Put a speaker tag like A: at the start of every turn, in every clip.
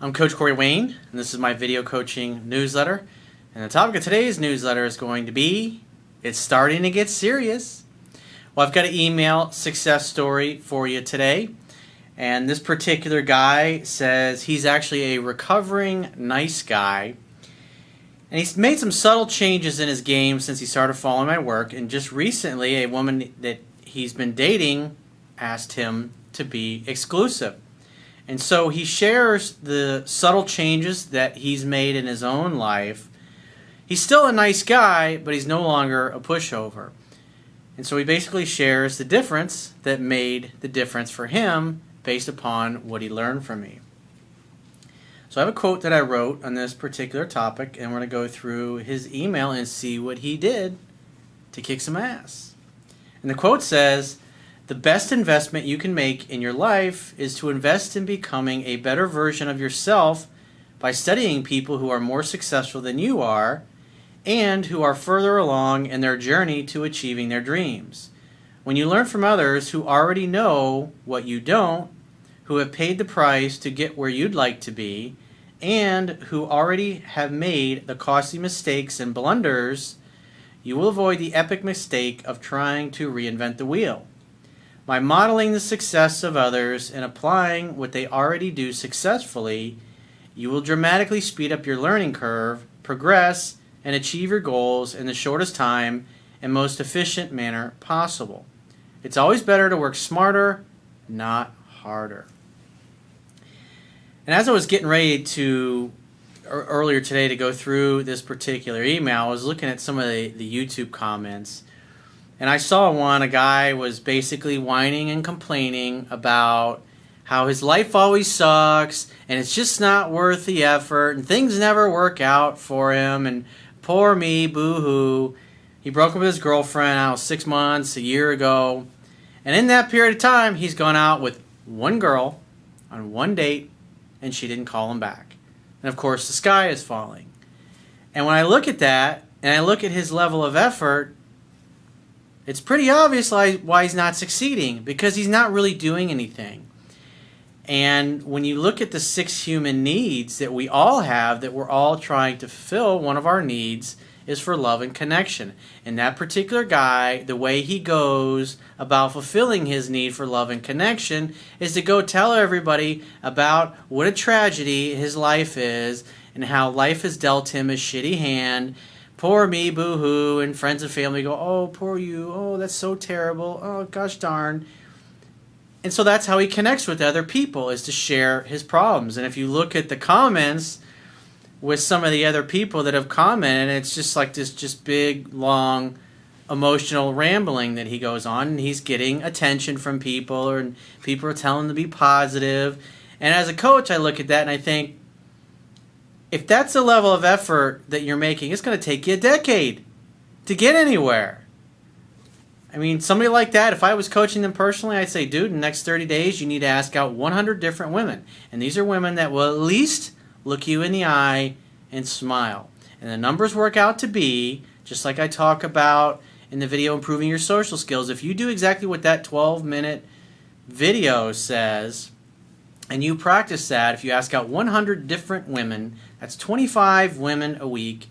A: I'm Coach Corey Wayne, and this is my video coaching newsletter. And the topic of today's newsletter is going to be, it's starting to get serious. Well, I've got an email success story for you today. And this particular guy says he's actually a recovering nice guy. And he's made some subtle changes in his game since he started following my work. And just recently, a woman that he's been dating asked him to be exclusive. And so he shares the subtle changes that he's made in his own life. He's still a nice guy, but he's no longer a pushover. And so he basically shares the difference that made the difference for him based upon what he learned from me. So I have a quote that I wrote on this particular topic, and we're going to go through his email and see what he did to kick some ass. And the quote says, "The best investment you can make in your life is to invest in becoming a better version of yourself by studying people who are more successful than you are and who are further along in their journey to achieving their dreams. When you learn from others who already know what you don't, who have paid the price to get where you'd like to be, and who already have made the costly mistakes and blunders, you will avoid the epic mistake of trying to reinvent the wheel. By modeling the success of others and applying what they already do successfully, you will dramatically speed up your learning curve, progress, and achieve your goals in the shortest time and most efficient manner possible. It's always better to work smarter, not harder." And as I was getting ready to, earlier today, to go through this particular email, I was looking at some of the YouTube comments, and I saw one, a guy was basically whining and complaining about how his life always sucks, and it's just not worth the effort, and things never work out for him, and poor me, boo-hoo. He broke up with his girlfriend, 6 months, a year ago, and in that period of time, he's gone out with one girl on one date, and she didn't call him back. And of course, the sky is falling. And when I look at that, and I look at his level of effort, it's pretty obvious why he's not succeeding, because he's not really doing anything. And when you look at the 6 human needs that we all have, that we're all trying to fulfill, one of our needs is for love and connection. And that particular guy, the way he goes about fulfilling his need for love and connection is to go tell everybody about what a tragedy his life is and how life has dealt him a shitty hand. Poor me, boo-hoo, and friends and family go, "Oh, poor you, oh, that's so terrible, oh, gosh darn." And so that's how he connects with other people, is to share his problems. And if you look at the comments with some of the other people that have commented, it's just like this just big, long, emotional rambling that he goes on, and he's getting attention from people, and people are telling him to be positive. And as a coach, I look at that and I think, if that's the level of effort that you're making, it's going to take you a decade to get anywhere. I mean, somebody like that, if I was coaching them personally, I'd say, dude, in the next 30 days, you need to ask out 100 different women. And these are women that will at least look you in the eye and smile. And the numbers work out to be, just like I talk about in the video Improving Your Social Skills, if you do exactly what that 12-minute video says, and you practice that, if you ask out 100 different women, that's 25 women a week,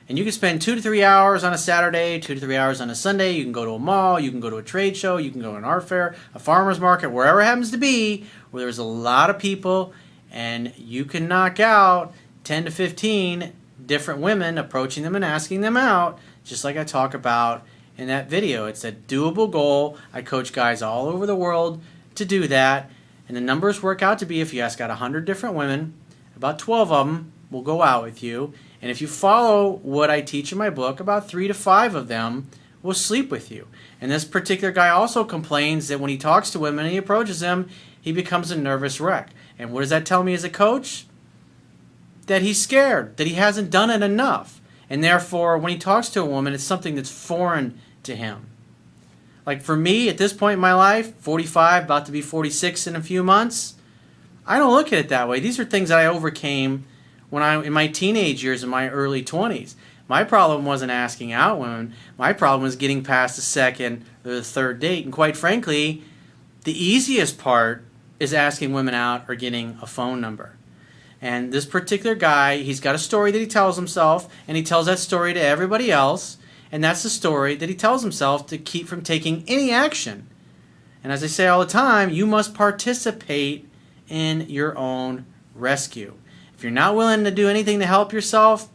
A: and you can spend 2 to 3 hours on a Saturday, 2 to 3 hours on a Sunday. You can go to a mall, you can go to a trade show, you can go to an art fair, a farmer's market, wherever it happens to be, where there's a lot of people, and you can knock out 10 to 15 different women, approaching them and asking them out, just like I talk about in that video. It's a doable goal. I coach guys all over the world to do that, and the numbers work out to be, if you ask out 100 different women, about 12 of them will go out with you, and if you follow what I teach in my book, about 3 to 5 of them will sleep with you. And this particular guy also complains that when he talks to women and he approaches them, he becomes a nervous wreck. And what does that tell me as a coach? That he's scared, that he hasn't done it enough. And therefore, when he talks to a woman, it's something that's foreign to him. Like for me, at this point in my life, 45, about to be 46 in a few months, I don't look at it that way. These are things that I overcame in my teenage years, in my early 20s. My problem wasn't asking out women. My problem was getting past the second or the third date. And quite frankly, the easiest part is asking women out or getting a phone number. And this particular guy, he's got a story that he tells himself, and he tells that story to everybody else, and that's the story that he tells himself to keep from taking any action. And as I say all the time, you must participate in your own rescue. If you're not willing to do anything to help yourself,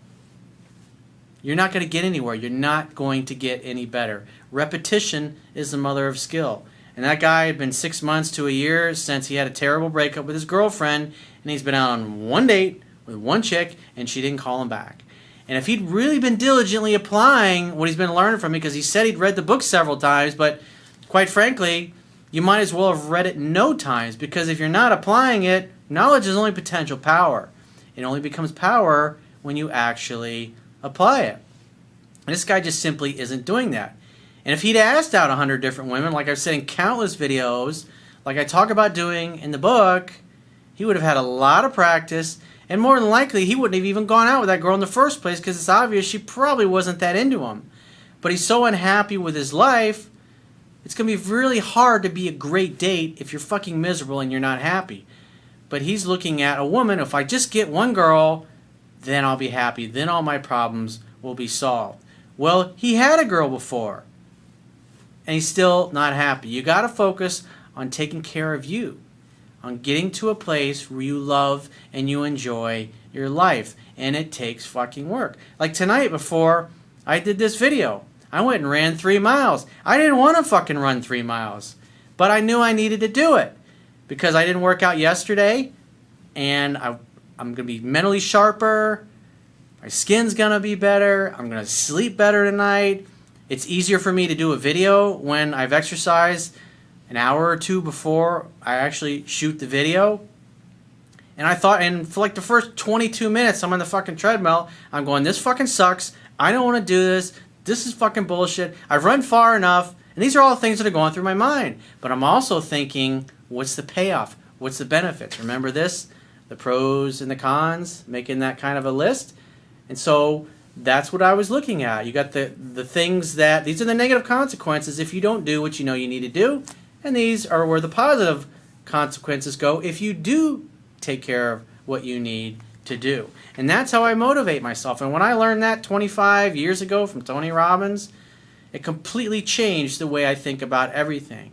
A: you're not going to get anywhere. You're not going to get any better. Repetition is the mother of skill. And that guy had been 6 months to a year since he had a terrible breakup with his girlfriend, and he's been out on one date with one chick, and she didn't call him back. And if he'd really been diligently applying what he's been learning from me, because he said he'd read the book several times, but quite frankly, you might as well have read it no times, because if you're not applying it, knowledge is only potential power. It only becomes power when you actually apply it. And this guy just simply isn't doing that. And if he'd asked out 100 different women, like I've said in countless videos, like I talk about doing in the book, he would have had a lot of practice, and more than likely he wouldn't have even gone out with that girl in the first place, because it's obvious she probably wasn't that into him. But he's so unhappy with his life, it's going to be really hard to be a great date if you're fucking miserable and you're not happy. But he's looking at a woman, if I just get one girl, then I'll be happy, then all my problems will be solved. Well, he had a girl before, and he's still not happy. You got to focus on taking care of you, on getting to a place where you love and you enjoy your life, and it takes fucking work. Like tonight, before I did this video, I went and ran 3 miles. I didn't want to fucking run 3 miles, but I knew I needed to do it because I didn't work out yesterday, and I'm going to be mentally sharper. My skin's going to be better. I'm going to sleep better tonight. It's easier for me to do a video when I've exercised an hour or two before I actually shoot the video. And I thought, and for like the first 22 minutes, I'm on the fucking treadmill. I'm going, this fucking sucks. I don't want to do this. This is fucking bullshit. I've run far enough. And these are all things that are going through my mind. But I'm also thinking, what's the payoff? What's the benefits? Remember this? The pros and the cons, making that kind of a list. And so that's what I was looking at. You got the things that, these are the negative consequences if you don't do what you know you need to do. And these are where the positive consequences go if you do take care of what you need to do. And that's how I motivate myself. And when I learned that 25 years ago from Tony Robbins, it completely changed the way I think about everything.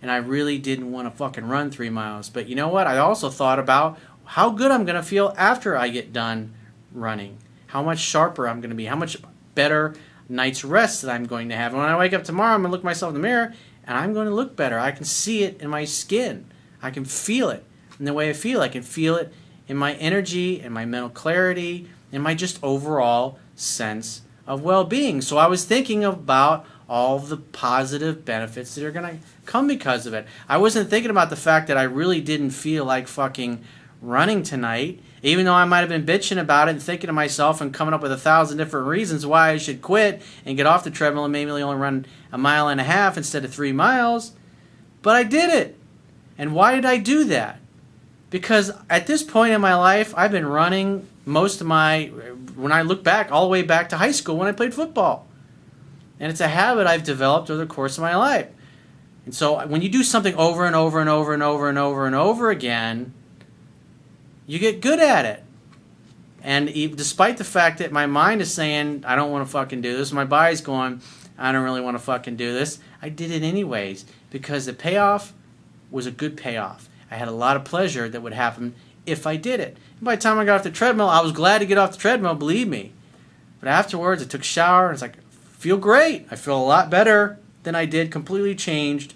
A: And I really didn't want to fucking run 3 miles. But you know what? I also thought about how good I'm going to feel after I get done running. How much sharper I'm going to be. How much better night's rest that I'm going to have. And when I wake up tomorrow, I'm going to look myself in the mirror, and I'm going to look better. I can see it in my skin. I can feel it in the way I feel. I can feel it in my energy, in my mental clarity, in my just overall sense of well-being. So I was thinking about all the positive benefits that are going to come because of it. I wasn't thinking about the fact that I really didn't feel like fucking running tonight, even though I might have been bitching about it and thinking to myself and coming up with 1,000 different reasons why I should quit and get off the treadmill and maybe only run 1.5 miles instead of 3 miles. But I did it. And why did I do that? Because at this point in my life, I've been running most of my, when I look back, all the way back to high school when I played football. And it's a habit I've developed over the course of my life. And so when you do something over and over and over and over and over and over again, you get good at it. And despite the fact that my mind is saying, I don't want to fucking do this, my body's going, I don't really want to fucking do this, I did it anyways because the payoff was a good payoff. I had a lot of pleasure that would happen if I did it. And by the time I got off the treadmill, I was glad to get off the treadmill, believe me. But afterwards, I took a shower, and it's like, I feel great. I feel a lot better than I did, completely changed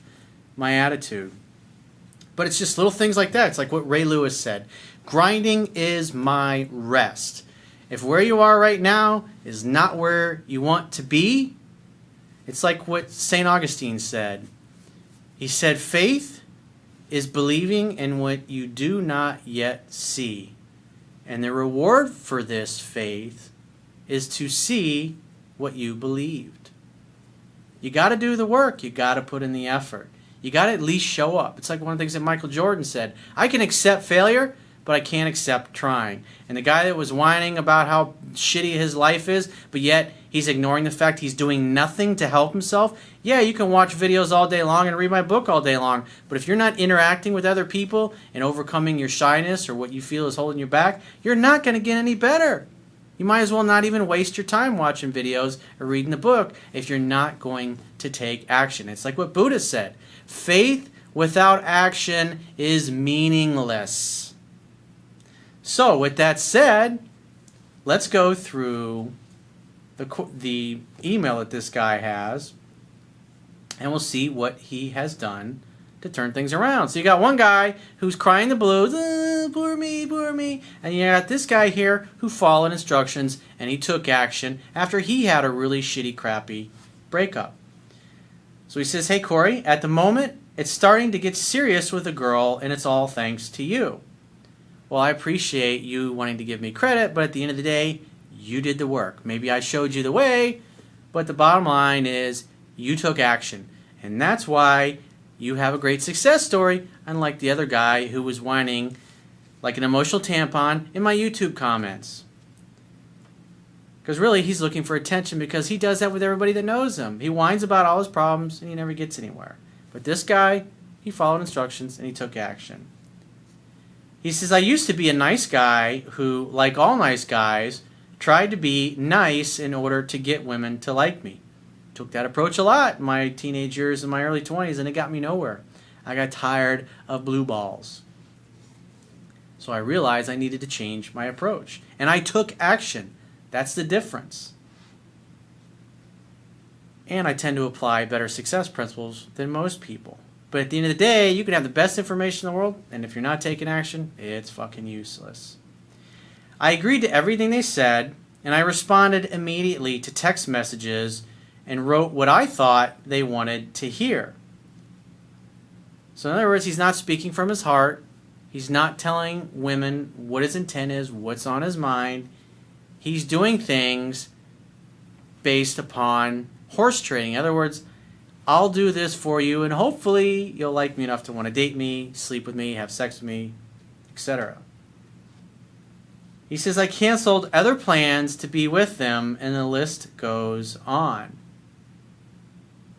A: my attitude. But it's just little things like that. It's like what Ray Lewis said. Grinding is my rest. If where you are right now is not where you want to be, it's like what St. Augustine said. He said, faith is believing in what you do not yet see. And the reward for this faith is to see what you believed. You got to do the work. You got to put in the effort. You got to at least show up. It's like one of the things that Michael Jordan said. I can accept failure, but I can't accept trying. And the guy that was whining about how shitty his life is, but yet he's ignoring the fact he's doing nothing to help himself. Yeah, you can watch videos all day long and read my book all day long, but if you're not interacting with other people and overcoming your shyness or what you feel is holding you back, you're not going to get any better. You might as well not even waste your time watching videos or reading the book if you're not going to take action. It's like what Buddha said. Faith without action is meaningless. So, with that said, let's go through the email that this guy has, and we'll see what he has done to turn things around. So you got one guy who's crying the blues, poor me, and you got this guy here who followed instructions and he took action after he had a really shitty, crappy breakup. So he says, hey Corey, at the moment, it's starting to get serious with a girl, and it's all thanks to you. Well, I appreciate you wanting to give me credit, but at the end of the day, you did the work. Maybe I showed you the way, but the bottom line is you took action. And that's why you have a great success story, unlike the other guy who was whining like an emotional tampon in my YouTube comments. Because really, he's looking for attention because he does that with everybody that knows him. He whines about all his problems and he never gets anywhere. But this guy, he followed instructions and he took action. He says, I used to be a nice guy who, like all nice guys, tried to be nice in order to get women to like me. Took that approach a lot in my teenage years and my early 20s, and it got me nowhere. I got tired of blue balls. So I realized I needed to change my approach. And I took action. That's the difference. And I tend to apply better success principles than most people. But at the end of the day, you can have the best information in the world, and if you're not taking action, it's fucking useless. I agreed to everything they said, and I responded immediately to text messages and wrote what I thought they wanted to hear. So in other words, he's not speaking from his heart. He's not telling women what his intent is, what's on his mind. He's doing things based upon horse trading. In other words, I'll do this for you, and hopefully you'll like me enough to want to date me, sleep with me, have sex with me, etc. He says, I canceled other plans to be with them, and the list goes on.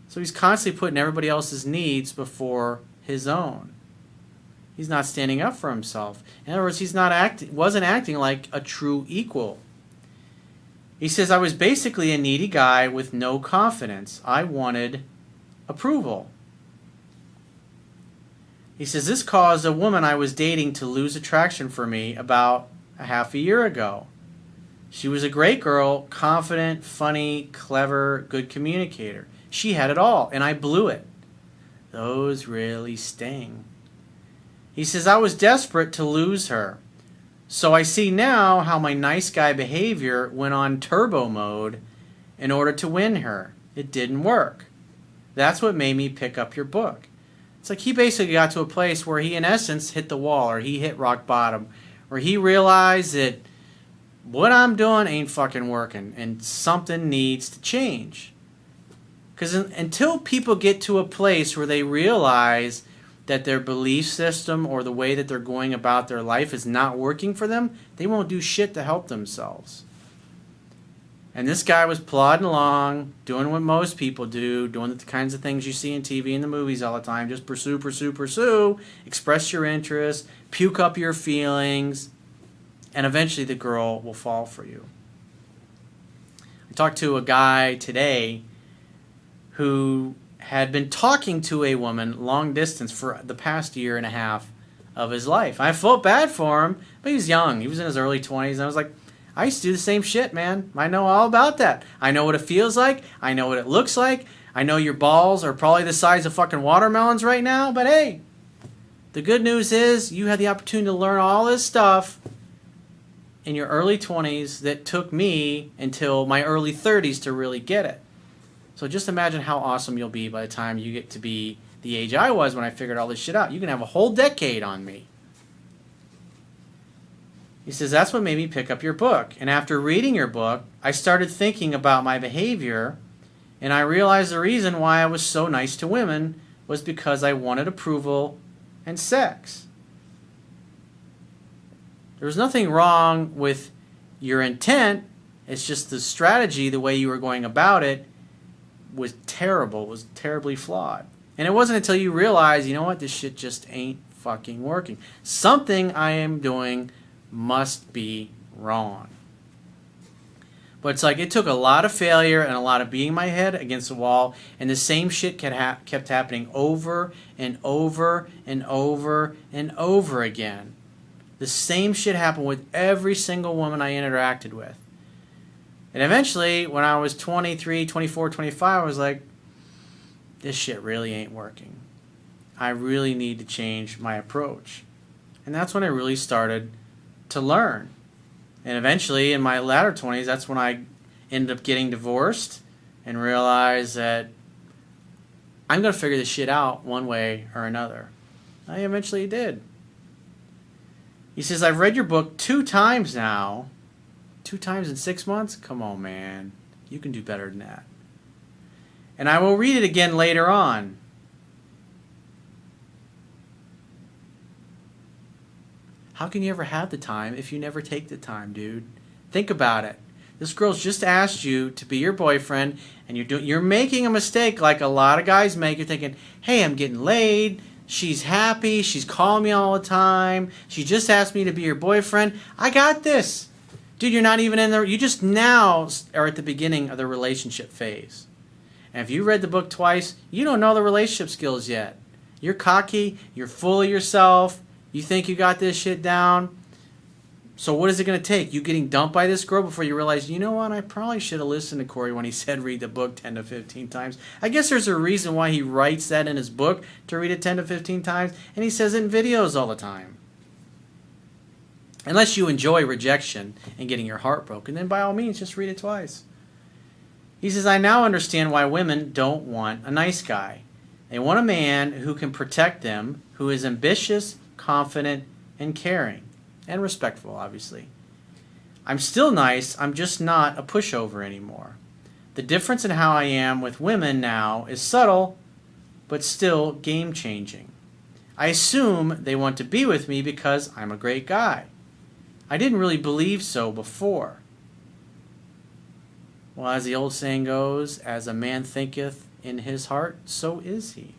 A: So he's constantly putting everybody else's needs before his own. He's not standing up for himself. In other words, wasn't acting like a true equal. He says, I was basically a needy guy with no confidence. I wanted approval. He says, this caused a woman I was dating to lose attraction for me about a half a year ago. She was a great girl, confident, funny, clever, good communicator. She had it all, and I blew it. Those really sting. He says, I was desperate to lose her. So I see now how my nice guy behavior went on turbo mode in order to win her. It didn't work. That's what made me pick up your book. It's like he basically got to a place where he, in essence, hit the wall, or he hit rock bottom, where he realized that what I'm doing ain't fucking working, and something needs to change. Because until people get to a place where they realize that their belief system or the way that they're going about their life is not working for them, they won't do shit to help themselves. And this guy was plodding along, doing what most people do, doing the kinds of things you see in TV and the movies all the time. Just pursue, express your interest, puke up your feelings, and eventually the girl will fall for you. I talked to a guy today who had been talking to a woman long distance for the past year and a half of his life. I felt bad for him, but he was young. He was in his early 20s, and I was like, I used to do the same shit, man. I know all about that. I know what it feels like. I know what it looks like. I know your balls are probably the size of fucking watermelons right now, but hey, the good news is you had the opportunity to learn all this stuff in your early 20s that took me until my early 30s to really get it. So just imagine how awesome you'll be by the time you get to be the age I was when I figured all this shit out. You can have a whole decade on me. He says, that's what made me pick up your book. And after reading your book, I started thinking about my behavior, and I realized the reason why I was so nice to women was because I wanted approval and sex. There was nothing wrong with your intent. It's just the strategy, the way you were going about it, was terrible, was terribly flawed. And it wasn't until you realize, you know what, this shit just ain't fucking working. Something I am doing must be wrong. But it's like it took a lot of failure and a lot of beating my head against the wall, and the same shit kept happening over and over and over and over again. The same shit happened with every single woman I interacted with. And eventually, when I was 23, 24, 25, I was like, this shit really ain't working. I really need to change my approach. And that's when I really started to learn. And eventually, in my latter 20s, that's when I ended up getting divorced and realized that I'm going to figure this shit out one way or another. I eventually did. He says, I've read your book 2 times now. 2 times in 6 months? Come on, man. You can do better than that. And I will read it again later on. How can you ever have the time if you never take the time, dude? Think about it. This girl's just asked you to be your boyfriend, and you're making a mistake like a lot of guys make. You're thinking, hey, I'm getting laid. She's happy. She's calling me all the time. She just asked me to be your boyfriend. I got this. Dude, you're not even in there. You just now are at the beginning of the relationship phase. And if you read the book twice, you don't know the relationship skills yet. You're cocky. You're full of yourself. You think you got this shit down. So what is it going to take? You getting dumped by this girl before you realize, you know what, I probably should have listened to Corey when he said read the book 10 to 15 times. I guess there's a reason why he writes that in his book, to read it 10 to 15 times, and he says it in videos all the time. Unless you enjoy rejection and getting your heart broken, then by all means, just read it twice. He says, I now understand why women don't want a nice guy. They want a man who can protect them, who is ambitious, confident, and caring. And respectful, obviously. I'm still nice, I'm just not a pushover anymore. The difference in how I am with women now is subtle, but still game-changing. I assume they want to be with me because I'm a great guy. I didn't really believe so before. Well, as the old saying goes, as a man thinketh in his heart, so is he.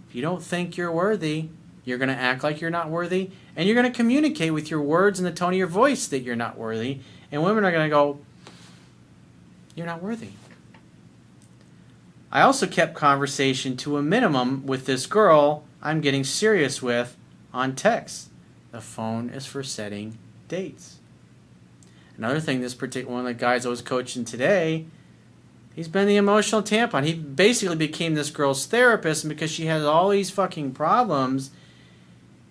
A: If you don't think you're worthy, you're going to act like you're not worthy, and you're going to communicate with your words and the tone of your voice that you're not worthy, and women are going to go, you're not worthy. I also kept conversation to a minimum with this girl I'm getting serious with on text. The phone is for setting dates. Another thing, one of the guys I was coaching today, he's been the emotional tampon. He basically became this girl's therapist, and because she has all these fucking problems,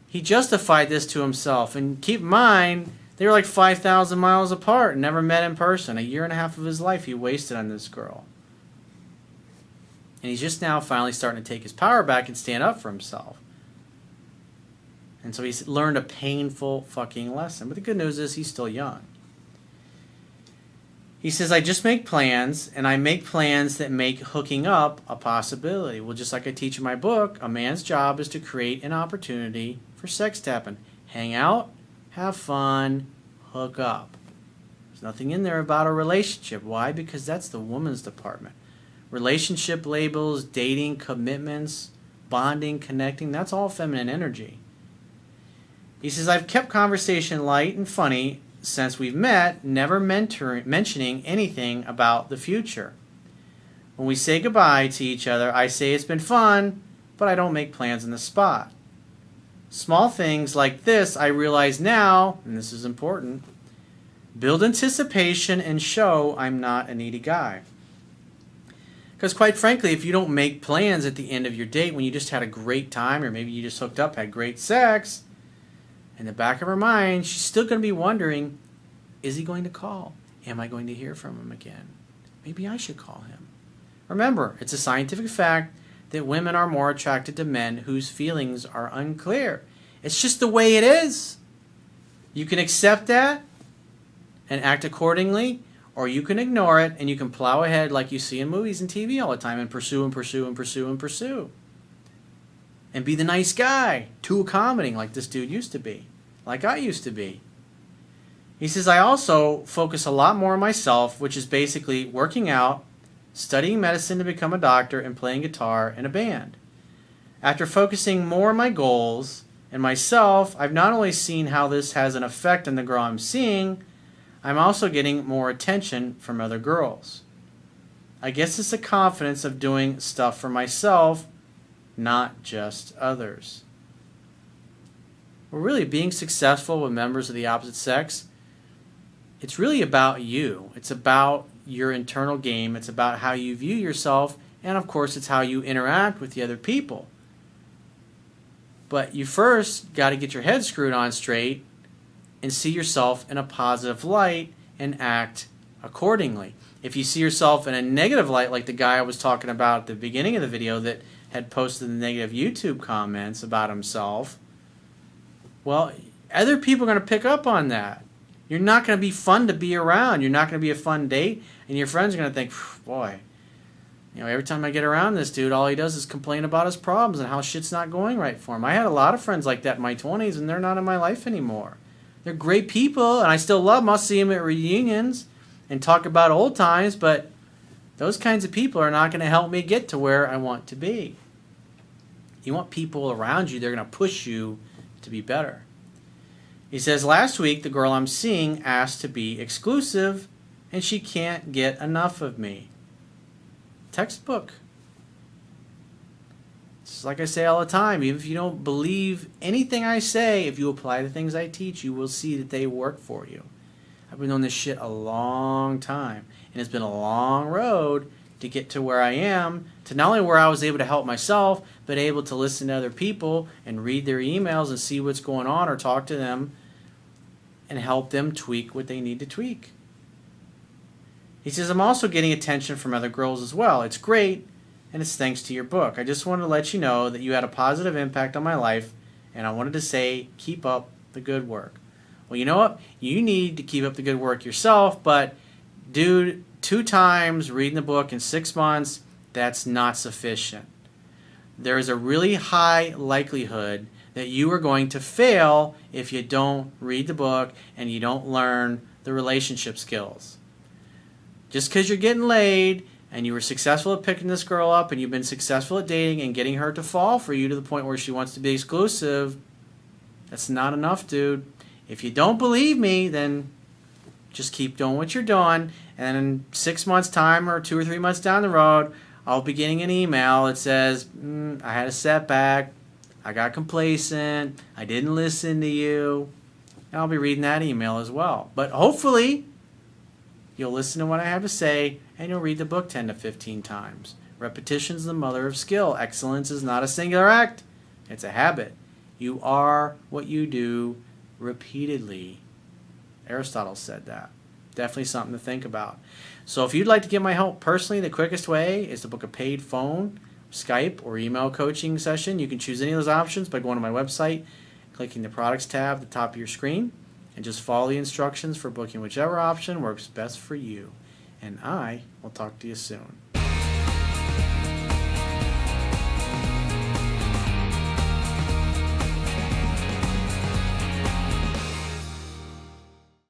A: he justified this to himself. And keep in mind, they were like 5,000 miles apart, never met in person. 1.5 years of his life he wasted on this girl. And he's just now finally starting to take his power back and stand up for himself. And so he's learned a painful fucking lesson. But the good news is he's still young. He says, I just make plans, and I make plans that make hooking up a possibility. Well, just like I teach in my book, a man's job is to create an opportunity for sex to happen. Hang out, have fun, hook up. There's nothing in there about a relationship. Why? Because that's the woman's department. Relationship labels, dating, commitments, bonding, connecting, that's all feminine energy. He says, I've kept conversation light and funny since we've met, never mentioning anything about the future. When we say goodbye to each other, I say it's been fun, but I don't make plans on the spot. Small things like this I realize now, and this is important, build anticipation and show I'm not a needy guy. Because quite frankly, if you don't make plans at the end of your date when you just had a great time, or maybe you just hooked up, had great sex, in the back of her mind, she's still going to be wondering, is he going to call? Am I going to hear from him again? Maybe I should call him. Remember, it's a scientific fact that women are more attracted to men whose feelings are unclear. It's just the way it is. You can accept that and act accordingly, or you can ignore it and you can plow ahead like you see in movies and TV all the time and pursue and pursue and pursue and pursue. And be the nice guy, too accommodating like this dude used to be. like I used to be. He says, I also focus a lot more on myself, which is basically working out, studying medicine to become a doctor, and playing guitar in a band. After focusing more on my goals and myself, I've not only seen how this has an effect on the girl I'm seeing, I'm also getting more attention from other girls. I guess it's the confidence of doing stuff for myself, not just others. Well, really, being successful with members of the opposite sex, it's really about you. It's about your internal game. It's about how you view yourself, and of course, it's how you interact with the other people. But you first got to get your head screwed on straight and see yourself in a positive light and act accordingly. If you see yourself in a negative light, like the guy I was talking about at the beginning of the video that had posted the negative YouTube comments about himself, well, other people are going to pick up on that. You're not going to be fun to be around. You're not going to be a fun date, and your friends are going to think, boy, every time I get around this dude, all he does is complain about his problems and how shit's not going right for him. I had a lot of friends like that in my 20s, and they're not in my life anymore. They're great people, and I still love them. I'll see them at reunions and talk about old times, but those kinds of people are not going to help me get to where I want to be. You want people around you, they're going to push you to be better. He says, last week, the girl I'm seeing asked to be exclusive, and she can't get enough of me. Textbook. It's like I say all the time, even if you don't believe anything I say, if you apply the things I teach, you will see that they work for you. I've been doing this shit a long time, and it's been a long road to get to where I am, to not only where I was able to help myself, but able to listen to other people and read their emails and see what's going on or talk to them and help them tweak what they need to tweak. He says, I'm also getting attention from other girls as well. It's great, and it's thanks to your book. I just wanted to let you know that you had a positive impact on my life, and I wanted to say, keep up the good work. Well, you know what? You need to keep up the good work yourself, but dude, 2 times reading the book in 6 months, that's not sufficient. There is a really high likelihood that you are going to fail if you don't read the book and you don't learn the relationship skills. Just because you're getting laid and you were successful at picking this girl up and you've been successful at dating and getting her to fall for you to the point where she wants to be exclusive, that's not enough, dude. If you don't believe me, then just keep doing what you're doing, and in 6 months' time or 2 or 3 months down the road, I'll be getting an email that says, I had a setback, I got complacent, I didn't listen to you, and I'll be reading that email as well. But hopefully, you'll listen to what I have to say, and you'll read the book 10 to 15 times. Repetition is the mother of skill. Excellence is not a singular act, it's a habit. You are what you do repeatedly. Aristotle said that. Definitely something to think about. So if you'd like to get my help personally, the quickest way is to book a paid phone, Skype, or email coaching session. You can choose any of those options by going to my website, clicking the products tab at the top of your screen, and just follow the instructions for booking whichever option works best for you. And I will talk to you soon.